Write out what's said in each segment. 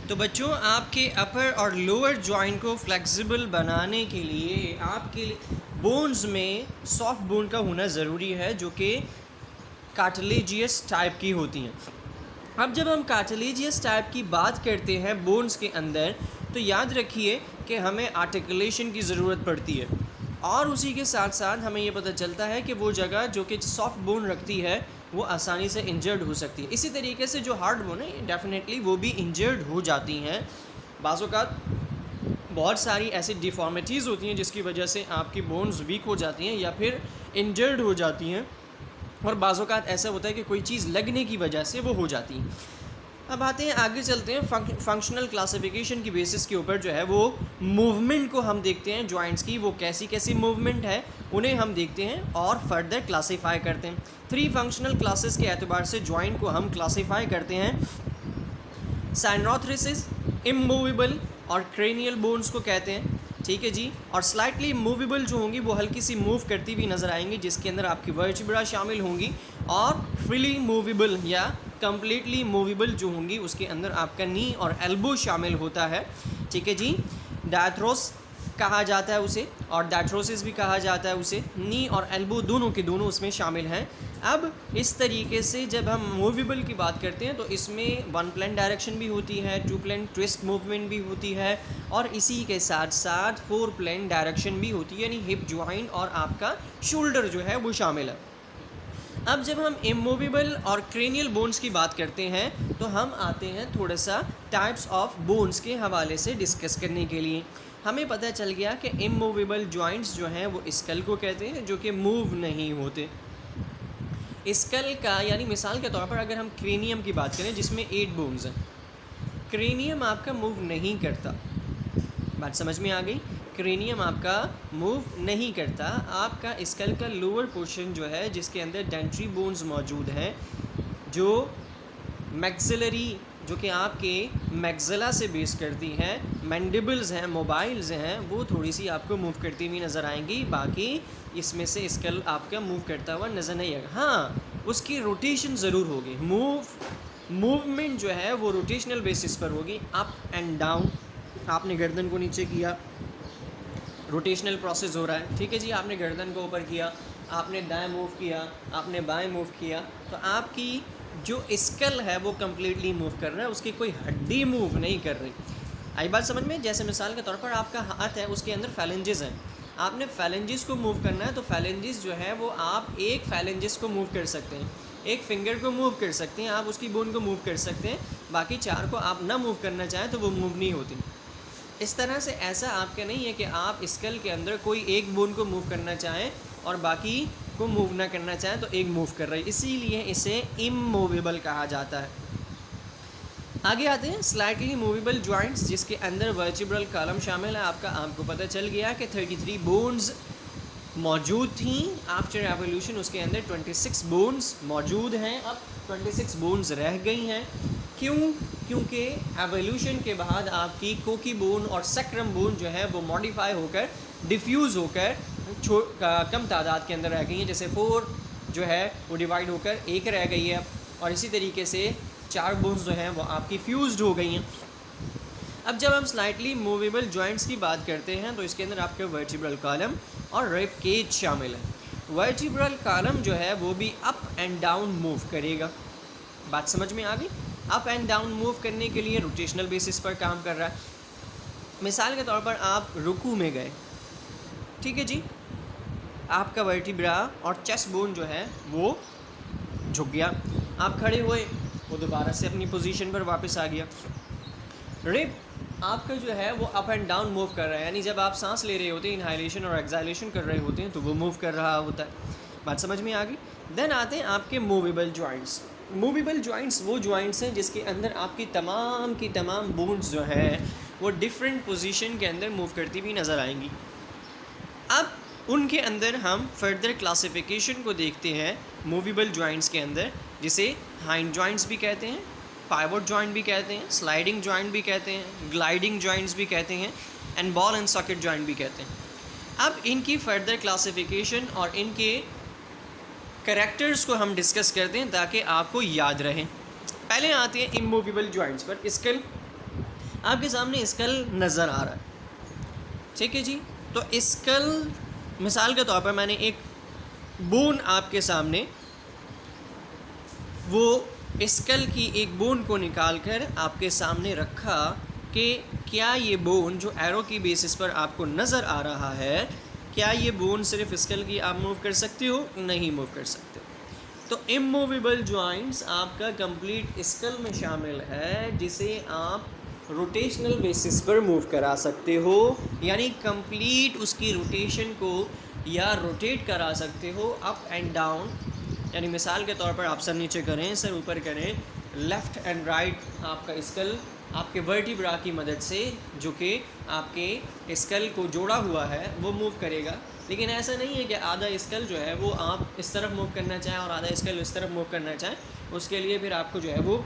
तो बच्चों आपके अपर और लोअर जॉइंट को फ्लेक्सिबल बनाने के लिए आपके बोन्स में सॉफ्ट बोन का होना ज़रूरी है जो कि कार्टिलेजियस टाइप की होती हैं। अब जब हम कार्टिलेजियस टाइप की बात करते हैं बोन्स के अंदर तो याद रखिए कि हमें आर्टिकुलेशन की ज़रूरत पड़ती है और उसी के साथ साथ हमें ये पता चलता है कि वो जगह जो कि सॉफ्ट बोन रखती है वो आसानी से इंजर्ड हो सकती है। इसी तरीके से जो हार्ड बोन है डेफिनेटली वो भी इंजर्ड हो जाती हैं। बाज़ औक़ात बहुत सारी ऐसी डिफ़ॉर्मिटीज़ होती हैं जिसकी वजह से आपकी बोन्स वीक हो जाती हैं या फिर इंजर्ड हो जाती हैं, और बाज़ औक़ात ऐसा होता है कि कोई चीज़ लगने की वजह से वो हो जाती है। अब आते हैं आगे चलते हैं फंक्शनल क्लासिफिकेशन की बेसिस के ऊपर जो है वो मूवमेंट को हम देखते हैं जॉइंट्स की, वो कैसी कैसी मूवमेंट है उन्हें हम देखते हैं और फर्दर क्लासीफाई करते हैं। 3 फंक्शनल क्लासेस के एतबार से जॉइंट को हम क्लासीफाई करते हैं। साइनोथ्रेसिस, इमूवेबल और क्रेनियल बोन्स को कहते हैं, ठीक है जी। और स्लाइटली मूवेबल जो होंगी वो हल्की सी मूव करती हुई नज़र आएंगी जिसके अंदर आपकी वर्टिब्रा शामिल होंगी, और फ्रीली मूवेबल या कम्प्लीटली मूवेबल जो होंगी उसके अंदर आपका नी और एल्बो शामिल होता है, ठीक है जी। डायथ्रोस कहा जाता है उसे और डायथ्रोसिस भी कहा जाता है उसे। नी और एल्बो दोनों के दोनों उसमें शामिल हैं। अब इस तरीके से जब हम मूवेबल की बात करते हैं तो इसमें 1 प्लेन डायरेक्शन भी होती है, 2 प्लेन ट्विस्ट मूवमेंट भी होती है और इसी के साथ साथ 4 प्लेन डायरेक्शन भी होती है, यानी हिप जॉइंट और आपका शोल्डर जो है वो शामिल है। अब जब हम इमूवेबल और क्रेनियल बोन्स की बात करते हैं तो हम आते हैं थोड़ा सा टाइप्स ऑफ बोन्स के हवाले से डिस्कस करने के लिए। हमें पता चल गया कि इमूवेबल जॉइंट्स जो हैं वो स्कल को कहते हैं जो कि मूव नहीं होते। स्कल का यानी मिसाल के तौर पर अगर हम क्रेनियम की बात करें जिसमें 8 बोन्स हैं, क्रेनियम आपका मूव नहीं करता। बात समझ में आ गई? क्रेनियम आपका मूव नहीं करता। आपका स्कल का लोअर पोर्शन जो है जिसके अंदर डेंट्री बोन्स मौजूद हैं, जो मैक्सिलरी जो कि आपके मैक्सिला से बेस करती हैं, मैंडिबल्स हैं, मोबाइल्स हैं, वो थोड़ी सी आपको मूव करती हुई नज़र आएंगी। बाकी इसमें से स्कल आपका मूव करता हुआ नज़र नहीं आएगा। हाँ, उसकी रोटेशन ज़रूर होगी। मूवमेंट जो है वो रोटेशनल बेसिस पर होगी, अप एंड डाउन। आपने गर्दन को नीचे किया, रोटेशनल प्रोसेस हो रहा है, ठीक है जी। आपने गर्दन को ऊपर किया, आपने दाएं मूव किया, आपने बाएं मूव किया, तो आपकी जो स्कल है वो कम्प्लीटली मूव कर रहा है, उसकी कोई हड्डी मूव नहीं कर रही। आई बात समझ में? जैसे मिसाल के तौर पर आपका हाथ है, उसके अंदर फैलेंजेस हैं, आपने फैलेंजेस को मूव करना है तो फैलेंजेस जो है वो आप एक फैलेंजेस को मूव कर सकते हैं, एक फिंगर को मूव कर सकते हैं, आप उसकी बोन को मूव कर सकते हैं। बाकी 4 को आप ना मूव करना चाहें तो वो मूव नहीं होती। इस तरह से ऐसा आपका नहीं है कि आप स्कल के अंदर कोई एक बोन को मूव करना चाहें और बाकी को मूव ना करना चाहें तो एक मूव कर रही है, इसीलिए इसे इमूवेबल कहा जाता है। आगे आते हैं स्लाइटली मूवेबल जॉइंट्स जिसके अंदर वर्टिब्रल कॉलम शामिल है। आपको पता चल गया कि 33 बोन्स मौजूद थी आफ्टर एवोल्यूशन, उसके अंदर 26 बोन्स मौजूद हैं, अब 26 बोन्स रह गई हैं। क्यों? क्योंकि एवोल्यूशन के बाद आपकी कोकी बोन और सक्रम बोन जो है वो मॉडिफाई होकर डिफ्यूज़ होकर कम तादाद के अंदर रह गई हैं। जैसे 4 जो है वो डिवाइड होकर 1 रह गई है और इसी तरीके से 4 बोन्स जो हैं वो आपकी फ्यूज़ड हो गई हैं। अब जब हम स्लाइटली मूवेबल जॉइंट्स की बात करते हैं तो इसके अंदर आपके वर्टिब्रल कॉलम और रिब केज शामिल है। वर्टिब्रल कॉलम जो है वो भी अप एंड डाउन मूव करेगा। बात समझ में आ गई? अप एंड डाउन मूव करने के लिए रोटेशनल बेसिस पर काम कर रहा है। मिसाल के तौर पर आप रुकू में गए, ठीक है जी, आपका वर्टिब्रा और चेस्ट बोन जो है वो झुक गया, आप खड़े हुए, वो दोबारा से अपनी पोजीशन पर वापस आ गया। रिब आपका जो है वो अप एंड डाउन मूव कर रहा है, यानी जब आप सांस ले रहे होते हैं, इनहाइलेशन और एक्सहालेशन कर रहे होते हैं तो वो मूव कर रहा होता है। बात समझ में आ गई? देन आते हैं आपके मूवेबल जॉइंट्स। मूवेबल जॉइंट्स वो जॉइंट्स हैं जिसके अंदर आपकी तमाम बोन्स जो हैं वो डिफरेंट पोजीशन के अंदर मूव करती हुई नज़र आएंगी। अब उनके अंदर हम फर्दर क्लासिफिकेशन को देखते हैं मूवेबल जॉइंट्स के अंदर, जिसे हाइंड जॉइंट्स भी कहते हैं, पाइवोट जॉइंट भी कहते हैं, स्लाइडिंग जॉइंट भी कहते हैं, ग्लाइडिंग जॉइंट्स भी कहते हैं, and ball and socket joint भी कहते हैं। अब इनकी फर्दर क्लासिफिकेशन और इनके कैरेक्टर्स को हम डिस्कस करते हैं ताकि आपको याद रहें। पहले आते हैं इमूवेबल जॉइंट्स पर। आपके सामने स्कल नज़र आ रहा है, ठीक है जी। तो स्कल, मिसाल के तौर पर मैंने एक बोन आपके सामने, वो स्कल की एक बोन को निकाल कर आपके सामने रखा कि क्या ये बोन जो एरो की बेसिस पर आपको नज़र आ रहा है, क्या ये बोन सिर्फ स्कल की आप मूव कर सकते हो? नहीं मूव कर सकते। तो इमूवेबल जॉइंट्स आपका कंप्लीट स्कल में शामिल है, जिसे आप रोटेशनल बेसिस पर मूव करा सकते हो, यानी कंप्लीट उसकी रोटेशन को या रोटेट करा सकते हो अप एंड डाउन। यानी मिसाल के तौर पर आप सर नीचे करें, सर ऊपर करें, लेफ़्ट एंड राइट आपका स्कल आपके वर्टिब्रा की मदद से, जो कि आपके स्कल को जोड़ा हुआ है, वो मूव करेगा। लेकिन ऐसा नहीं है कि आधा स्कल जो है वो आप इस तरफ मूव करना चाहें और आधा स्कल इस तरफ मूव करना चाहें। उसके लिए फिर आपको जो है वो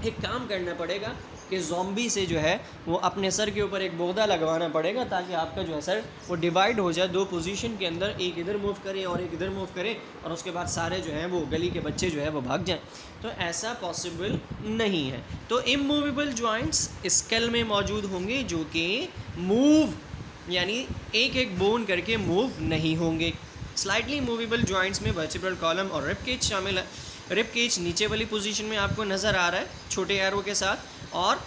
एक काम करना पड़ेगा कि ज़ॉम्बी से जो है वो अपने सर के ऊपर एक बोदा लगवाना पड़ेगा, ताकि आपका जो है सर वो डिवाइड हो जाए दो पोजीशन के अंदर, एक इधर मूव करे और एक इधर मूव करे, और उसके बाद सारे जो हैं वो गली के बच्चे जो है वो भाग जाएं। तो ऐसा पॉसिबल नहीं है। तो इमूवेबल जॉइंट्स स्कल में मौजूद होंगे जो कि मूव, यानी एक एक बोन करके मूव नहीं होंगे। स्लाइटली मूवेबल जॉइंट्स में वर्टिब्रल कॉलम और रिब केज शामिल है। रिब केज नीचे वाली पोजीशन में आपको नज़र आ रहा है छोटे एरो के साथ, और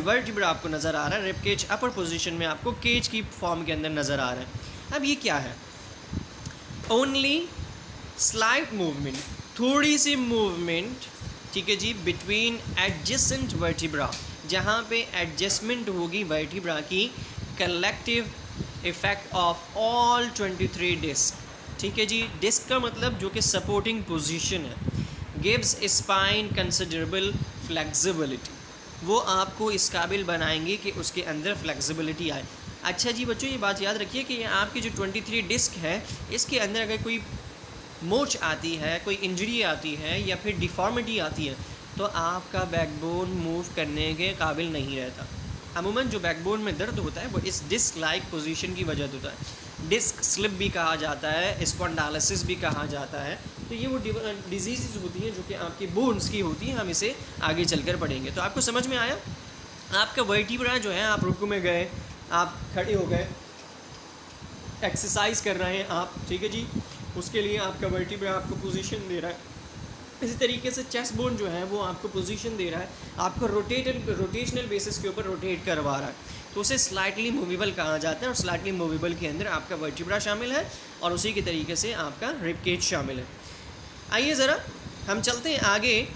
वर्टिब्रा आपको नज़र आ रहा है। रिब केज अपर पोजीशन में आपको केज की फॉर्म के अंदर नज़र आ रहा है। अब ये क्या है? ओनली स्लाइट मूवमेंट, थोड़ी सी मूवमेंट, ठीक है जी, बिटवीन एडजेसेंट वर्टिब्रा, जहाँ पे एडजस्टमेंट होगी वर्टिब्रा की, collective effect of all 23 disc, ठीक है जी। डिस्क का मतलब जो कि सपोर्टिंग पोजीशन है, गिव्स स्पाइन कंसिडरेबल फ्लेक्सिबिलिटी, वो आपको इस काबिल बनाएंगे कि उसके अंदर फ्लेक्सिबिलिटी आए। अच्छा जी बच्चों, ये बात याद रखिए कि ये आपकी जो 23 डिस्क है, इसके अंदर अगर कोई मोच आती है, कोई इंजरी आती है या फिर डिफॉर्मिटी आती है, तो आपका बैकबोन मूव करने के काबिल नहीं रहता। अमूमन जो बैकबोन में दर्द होता है वो इस डिस्क लाइक पोजीशन की वजह से होता है। डिस्क स्लिप भी कहा जाता है, स्पॉन्डालिसिस भी कहा जाता है। तो ये वो डिजीज़ होती हैं जो कि आपकी बोन्स की होती हैं। हम इसे आगे चलकर पढ़ेंगे। तो आपको समझ में आया? आपका वर्टिब्रा जो है, आप रुकू में गए, आप खड़े हो गए, एक्सरसाइज कर रहे हैं आप, ठीक है जी, उसके लिए आपका वर्टिब्रा आपको पोजीशन दे रहा है। इसी तरीके से चेस्ट बोन जो है वो आपको पोजीशन दे रहा है, आपको रोटेशनल बेसिस के ऊपर रोटेट करवा रहा है, तो उसे स्लाइटली मूवेबल कहा जाता है। और स्लाइटली मूवेबल के अंदर आपका वर्टिब्रा शामिल है और उसी के तरीके से आपका रिब केज शामिल है। आइए ज़रा हम चलते हैं आगे।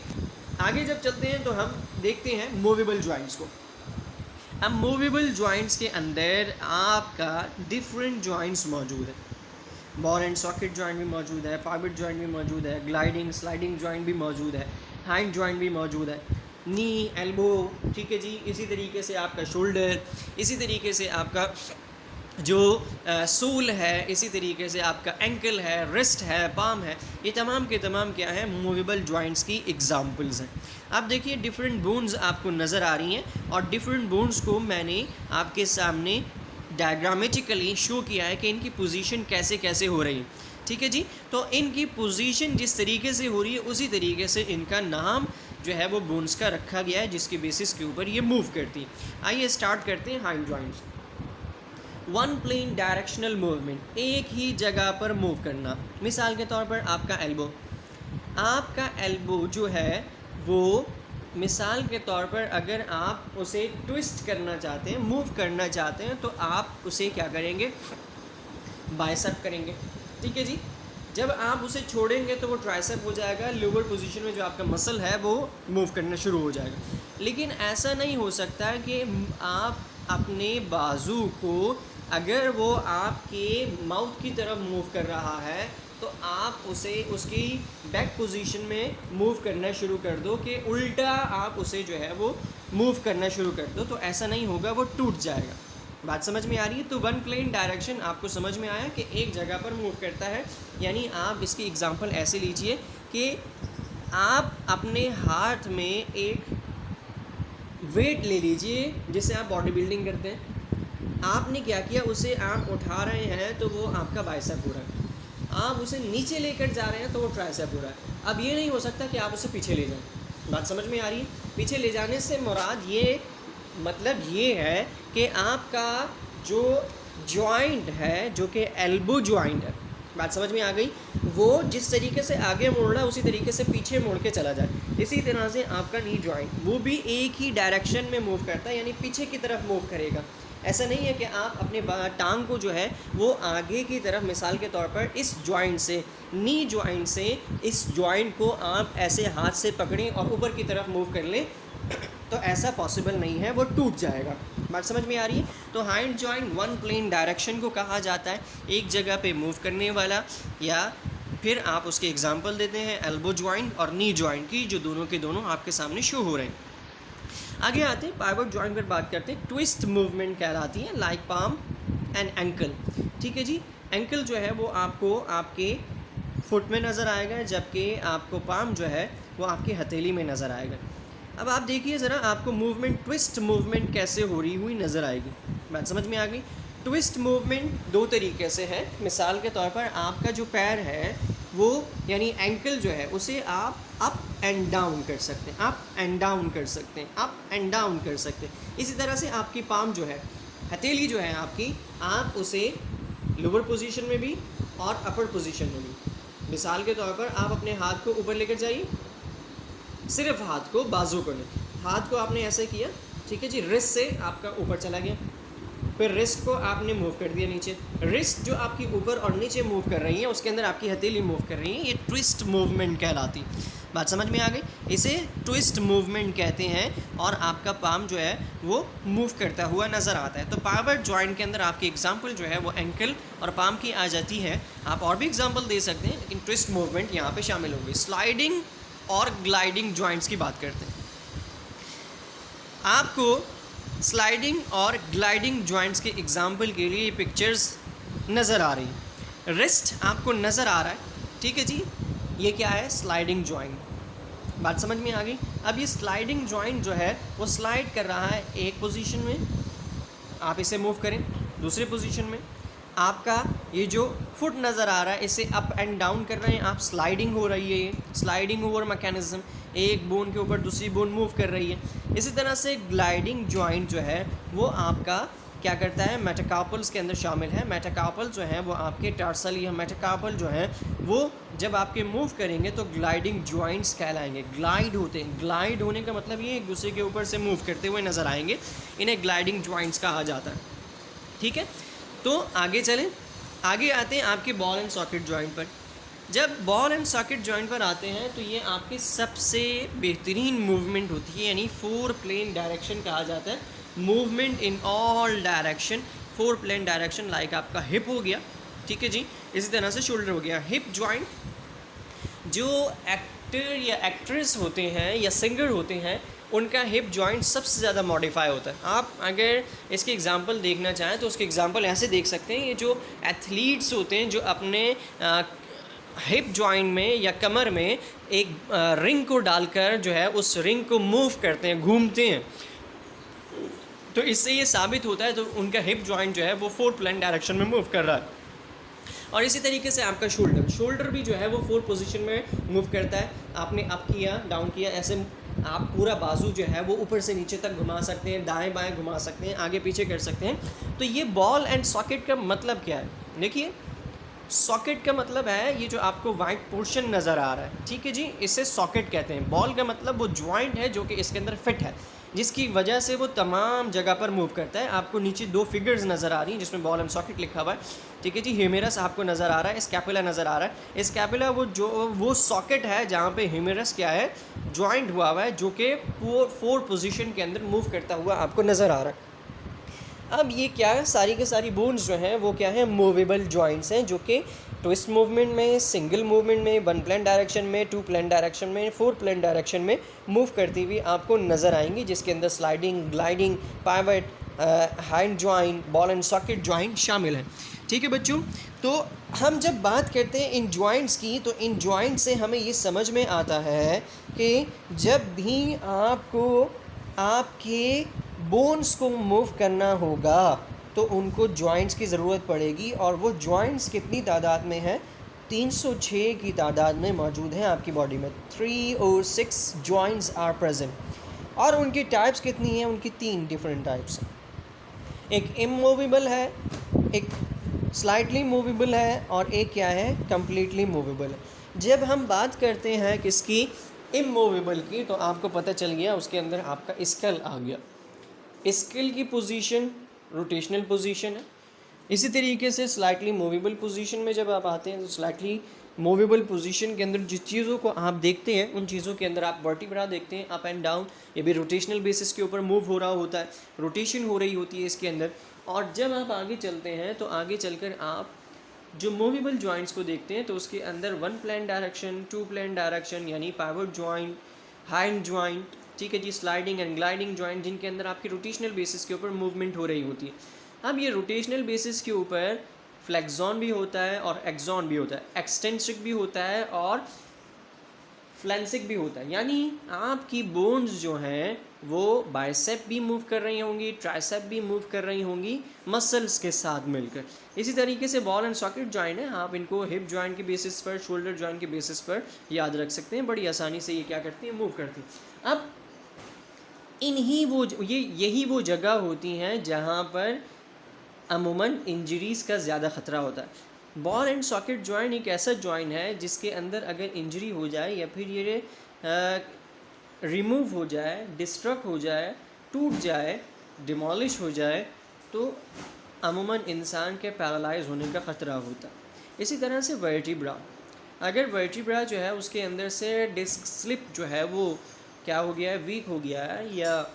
आगे जब चलते हैं तो हम देखते हैं मूवेबल जॉइंट्स को। अब मूवेबल जॉइंट्स के अंदर आपका डिफरेंट जॉइंट्स मौजूद है। बॉल एंड सॉकेट जॉइंट भी मौजूद है, पाइवट जॉइंट भी मौजूद है, ग्लाइडिंग स्लाइडिंग जॉइंट भी मौजूद है, हैंड जॉइंट भी मौजूद है, नी एल्बो, ठीक है जी। इसी तरीके से आपका शोल्डर, इसी तरीके से आपका जो सोल है, इसी तरीके से आपका एंकल है, रिस्ट है, पाम है, ये तमाम के तमाम क्या है, मूवेबल जॉइंट्स की एग्जांपल्स हैं। आप देखिए डिफरेंट बोन्स आपको नज़र आ रही हैं और डिफरेंट बोन्स को मैंने आपके सामने डायग्रामेटिकली शो किया है कि इनकी पोजीशन कैसे कैसे हो रही है, ठीक है जी। तो इनकी पोजीशन जिस तरीके से हो रही है उसी तरीके से इनका नाम जो है वो बोन्स का रखा गया है, जिसके बेसिस के ऊपर ये मूव करती हैं। आइए स्टार्ट करते हैं hand joints. One plane directional movement, एक ही जगह पर मूव करना। मिसाल के तौर पर आपका एल्बो जो है वो, मिसाल के तौर पर अगर आप उसे ट्विस्ट करना चाहते हैं, मूव करना चाहते हैं, तो आप उसे क्या करेंगे, बाइसेप करेंगे, ठीक है जी। जब आप उसे छोड़ेंगे तो वो ट्राइसेप हो जाएगा, लोअर पोजीशन में जो आपका मसल है वो मूव करना शुरू हो जाएगा। लेकिन ऐसा नहीं हो सकता कि आप अपने बाजू को, अगर वो आपके माउथ की तरफ मूव कर रहा है तो आप उसे उसकी बैक पोजीशन में मूव करना शुरू कर दो, कि उल्टा आप उसे जो है वो मूव करना शुरू कर दो, तो ऐसा नहीं होगा, वो टूट जाएगा। बात समझ में आ रही है? तो वन प्लेन डायरेक्शन आपको समझ में आया कि एक जगह पर मूव करता है। यानी आप इसकी एग्जांपल ऐसे लीजिए कि आप अपने हाथ में एक वेट ले लीजिए, जिससे आप बॉडी बिल्डिंग करते हैं। आपने क्या किया, उसे आप उठा रहे हैं तो वो आपका बाइसेप हो रहा है, आप उसे नीचे लेकर जा रहे हैं तो वो ट्राइसेप हो रहा है। अब ये नहीं हो सकता कि आप उसे पीछे ले जाएं। बात समझ में आ रही है? पीछे ले जाने से मुराद ये मतलब ये है कि आपका जो जॉइंट है जो कि एल्बो जॉइंट है, बात समझ में आ गई, वो जिस तरीके से आगे मुड़ रहा है उसी तरीके से पीछे मुड़ के चला जाए। इसी तरह से आपका नी जॉइंट वो भी एक ही डायरेक्शन में मूव करता है, यानी पीछे की तरफ मूव करेगा। ऐसा नहीं है कि आप अपने टांग को जो है वो आगे की तरफ, मिसाल के तौर पर इस जॉइंट से, नी जॉइंट से इस जॉइंट को आप ऐसे हाथ से पकड़ें और ऊपर की तरफ मूव कर लें, तो ऐसा पॉसिबल नहीं है, वो टूट जाएगा। बात समझ में आ रही है? तो hand joint one plane direction को कहा जाता है, एक जगह पे मूव करने वाला। या फिर आप उसके एग्जांपल देते हैं एल्बो जॉइंट और नी जॉइंट की, जो दोनों के दोनों आपके सामने शो हो रहे हैं। आगे आते हैं पाइवट जॉइंट पर बात करते हैं। ट्विस्ट मूवमेंट कहलाती है, लाइक पाम एंड एंकल। ठीक है जी, एंकल जो है वो आपको आपके फुट में नज़र आएगा, जबकि आपको पाम जो है वो आपकी हथेली में नज़र आएगा। अब आप देखिए ज़रा, आपको मूवमेंट, ट्विस्ट मूवमेंट कैसे हो रही हुई नज़र आएगी। बात समझ में आ गई? ट्विस्ट मूवमेंट दो तरीके से है। मिसाल के तौर पर आपका जो पैर है वो, यानी एंकल जो है, उसे आप अप एंड डाउन कर सकते हैं, अप एंड डाउन कर सकते हैं, अप एंड डाउन कर सकते हैं। इसी तरह से आपकी पाम जो है, हथेली जो है आपकी, आप उसे लोअर पोजीशन में भी और अपर पोजीशन में भी। मिसाल के तौर पर आप अपने हाथ को ऊपर लेकर जाइए, सिर्फ हाथ को, बाजू को नहीं, हाथ को आपने ऐसे किया, ठीक है जी, रिस्ट से आपका ऊपर चला गया, फिर रिस्ट को आपने मूव कर दिया नीचे। रिस्ट जो आपकी ऊपर और नीचे मूव कर रही है, उसके अंदर आपकी हथेली मूव कर रही है, ये ट्विस्ट मूवमेंट कहलाती। बात समझ में आ गई? इसे ट्विस्ट मूवमेंट कहते हैं, और आपका पाम जो है वो मूव करता हुआ नज़र आता है। तो पाइवट जॉइंट के अंदर आपकी एग्जांपल जो है वो एंकल और पाम की आ जाती है। आप और भी एग्जांपल दे सकते हैं, लेकिन ट्विस्ट मूवमेंट यहाँ पे शामिल होगी। स्लाइडिंग और ग्लाइडिंग जॉइंट्स की बात करते हैं। आपको स्लाइडिंग और ग्लाइडिंग जॉइंट्स के एग्जांपल के लिए पिक्चर्स नज़र आ रही हैं। रिस्ट आपको नज़र आ रहा है, ठीक है जी, ये क्या है? Sliding joint. बात समझ में आ गई? अब ये स्लाइडिंग जॉइंट जो है वो स्लाइड कर रहा है एक पोजीशन में, आप इसे मूव करें दूसरे पोजीशन में। आपका ये जो फुट नज़र आ रहा है, इसे अप एंड डाउन कर रहे हैं आप, स्लाइडिंग हो रही है, ये स्लाइडिंग ओवर मैकेनिज्म, एक बोन के ऊपर दूसरी बोन मूव कर रही है। इसी तरह से ग्लाइडिंग जॉइंट जो है वो आपका क्या करता है? मेटाकार्पल्स के अंदर शामिल है। मेटाकार्पल जो है वो आपके टार्सल या मेटाकार्पल जो है वो जब आपके मूव करेंगे तो ग्लाइडिंग जॉइंट्स कहलाएंगे, ग्लाइड होते हैं। ग्लाइड होने का मतलब ये एक दूसरे के ऊपर से मूव करते हुए नज़र आएंगे, इन्हें ग्लाइडिंग जॉइंट्स कहा जाता है। ठीक है, तो आगे चलें, आगे आते हैं आपके बॉल एंड सॉकेट जॉइंट पर। जब बॉल एंड सॉकेट जॉइंट पर आते हैं तो ये आपकी सबसे बेहतरीन मूवमेंट होती है, यानी 4 प्लेन डायरेक्शन कहा जाता है, movement in all direction. 4 plane direction, like आपका हिप हो गया, ठीक है जी, इसी तरह से शोल्डर हो गया। हिप जॉइंट, जो एक्टर या एक्ट्रेस होते हैं या सिंगर होते हैं, उनका हिप जॉइंट सबसे ज़्यादा मॉडिफाई होता है। आप अगर इसके एग्जांपल देखना चाहें तो उसके एग्जांपल ऐसे देख सकते हैं। ये जो एथलीट्स होते हैं जो अपने हिप जॉइंट में या कमर में एक रिंग को डालकर जो है उस रिंग को मूव करते हैं, घूमते हैं, तो इससे ये साबित होता है तो उनका हिप जॉइंट जो है वो 4 प्लेन डायरेक्शन में मूव कर रहा है। और इसी तरीके से आपका शोल्डर भी जो है वो 4 पोजीशन में मूव करता है। आपने अप किया, डाउन किया, ऐसे आप पूरा बाजू जो है वो ऊपर से नीचे तक घुमा सकते हैं, दाएं बाएं घुमा सकते हैं, आगे पीछे कर सकते हैं। तो ये बॉल एंड सॉकेट का मतलब क्या है? देखिए, सॉकेट का मतलब है ये जो आपको वाइट पोर्शन नज़र आ रहा है, ठीक है जी, इसे सॉकेट कहते हैं। बॉल का मतलब वो जॉइंट है जो कि इसके अंदर फिट है, जिसकी वजह से वो तमाम जगह पर मूव करता है। आपको नीचे 2 फिगर्स नज़र आ रही हैं जिसमें बॉल एंड सॉकेट लिखा हुआ है, ठीक है जी। ह्यूमेरस आपको नज़र आ रहा है, स्कैपुला नज़र आ रहा है। स्कैपुला वो सॉकेट है जहाँ पे ह्यूमेरस क्या है? जॉइंट हुआ हुआ है, जो कि 4 पोजीशन के अंदर मूव करता हुआ आपको नज़र आ रहा है। अब ये क्या है? सारी के सारी बोन्स जो हैं वो क्या है? मूवेबल जॉइंट्स हैं, जो कि ट्विस्ट मूवमेंट में, सिंगल मूवमेंट में, 1 प्लेन डायरेक्शन में, 2 प्लेन डायरेक्शन में, 4 प्लेन डायरेक्शन में मूव करती हुई आपको नज़र आएंगी, जिसके अंदर sliding, gliding, pivot, hand joint, ball and socket joint शामिल हैं। ठीक है बच्चों, तो हम जब बात करते हैं इन जॉइंट्स की, तो इन जॉइंट से हमें ये समझ में आता है कि जब भी आपको आपके बोन्स को मूव करना होगा तो उनको जॉइंट्स की ज़रूरत पड़ेगी, और वो जॉइंट्स कितनी तादाद में है? 306 की तादाद में मौजूद हैं आपकी बॉडी में। 306 जॉइंट्स आर प्रेजेंट। और उनकी टाइप्स कितनी हैं? उनकी 3 डिफरेंट टाइप्स हैं। एक इमूवेबल है, एक स्लाइटली मूवेबल है और एक क्या है? कंप्लीटली मूवेबल है। जब हम बात करते हैं किसकी? इमूवेबल की, तो आपको पता चल गया उसके अंदर आपका स्केल आ गया। स्केल की पोजीशन रोटेशनल पोजीशन है। इसी तरीके से स्लाइटली मूवेबल पोजीशन में जब आप आते हैं तो स्लाइटली मूवेबल पोजीशन के अंदर जिस चीज़ों को आप देखते हैं उन चीज़ों के अंदर आप वर्टिब्रा देखते हैं, अप एंड डाउन, ये भी रोटेशनल बेसिस के ऊपर मूव हो रहा होता है, रोटेशन हो रही होती है इसके अंदर। और जब आप आगे चलते हैं तो आगे चलकर आप जो मूवेबल जॉइंट्स को देखते हैं तो उसके अंदर 1 प्लेन डायरेक्शन, 2 प्लेन डायरेक्शन यानी पाइवट जॉइंट, हाइंड जॉइंट, ठीक है जी, स्लाइडिंग एंड ग्लाइडिंग जॉइंट, जिनके अंदर आपकी रोटेशनल बेसिस के ऊपर मूवमेंट हो रही होती है। अब ये रोटेशनल बेसिस के ऊपर फ्लेक्सॉन भी होता है और एक्सॉन भी होता है, एक्सटेंसिक भी होता है और फ्लेंसिक भी होता है। यानी आपकी बोन्स जो हैं वो बाइसेप भी मूव कर रही होंगी, ट्राइसेप भी मूव कर रही होंगी मसल्स के साथ मिलकर। इसी तरीके से बॉल एंड सॉकेट जॉइंट है, आप इनको हिप जॉइंट के बेसिस पर, शोल्डर जॉइंट के बेसिस पर याद रख सकते हैं। बड़ी आसानी से ये क्या करती हैं? मूव करती हैं। अब यही वो जगह होती हैं जहाँ पर अमूमन इंजरीज़ का ज़्यादा ख़तरा होता है। बॉल एंड सॉकेट जॉइंट एक ऐसा जॉइंट है जिसके अंदर अगर इंजरी हो जाए या फिर ये रिमूव हो जाए, डिस्ट्रक्ट हो जाए, टूट जाए, डिमोलिश हो जाए तो अमूमन इंसान के पैरालाइज होने का ख़तरा होता है। इसी तरह से वर्टिब्रा, अगर वर्टिब्रा जो है उसके अंदर से डिस्क स्लिप जो है वो क्या हो गया है? वीक हो गया है, या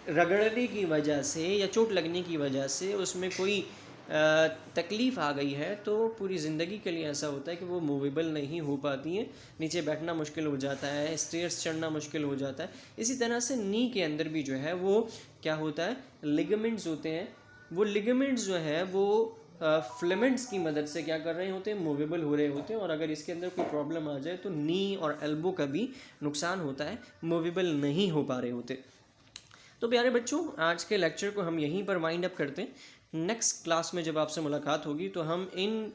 रगड़ने की वजह से या चोट लगने की वजह से उसमें कोई तकलीफ़ आ गई है तो पूरी ज़िंदगी के लिए ऐसा होता है कि वो मूवेबल नहीं हो पाती हैं, नीचे बैठना मुश्किल हो जाता है, स्टेयर्स चढ़ना मुश्किल हो जाता है। इसी तरह से नी के अंदर भी जो है वो क्या होता है? लिगामेंट्स होते हैं। वो लिगामेंट्स जो है वो फिलामेंट्स की मदद से क्या कर रहे होते हैं? मूवेबल हो रहे होते हैं। और अगर इसके अंदर कोई प्रॉब्लम आ जाए तो नी और एल्बो का भी नुकसान होता है, मूवेबल नहीं हो पा रहे होते। तो प्यारे बच्चों, आज के लेक्चर को हम यहीं पर वाइंड अप करते हैं। नेक्स्ट क्लास में जब आपसे मुलाकात होगी तो हम इन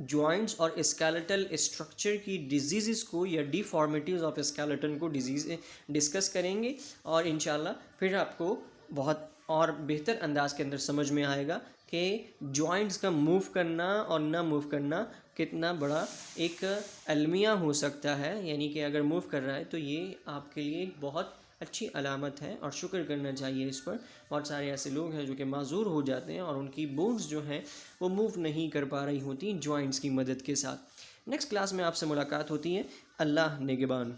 जॉइंट्स और स्केलेटल स्ट्रक्चर की डिजीज़ को या डिफॉर्मिटीज़ ऑफ स्केलेटन को डिस्कस करेंगे और इंशाल्लाह फिर आपको बहुत और बेहतर अंदाज के अंदर समझ में आएगा कि जॉइंट्स का मूव करना और ना मूव करना कितना बड़ा एक अलमिया हो सकता है। यानी कि अगर मूव कर रहा है तो ये आपके लिए एक बहुत अच्छी अलामत है और शुक्र करना चाहिए इस पर। बहुत सारे ऐसे लोग हैं जो कि माजूर हो जाते हैं और उनकी बोन्स जो हैं वो मूव नहीं कर पा रही होती जॉइंट्स की मदद के साथ। नेक्स्ट क्लास में आपसे मुलाकात होती है। अल्लाह निगहबान।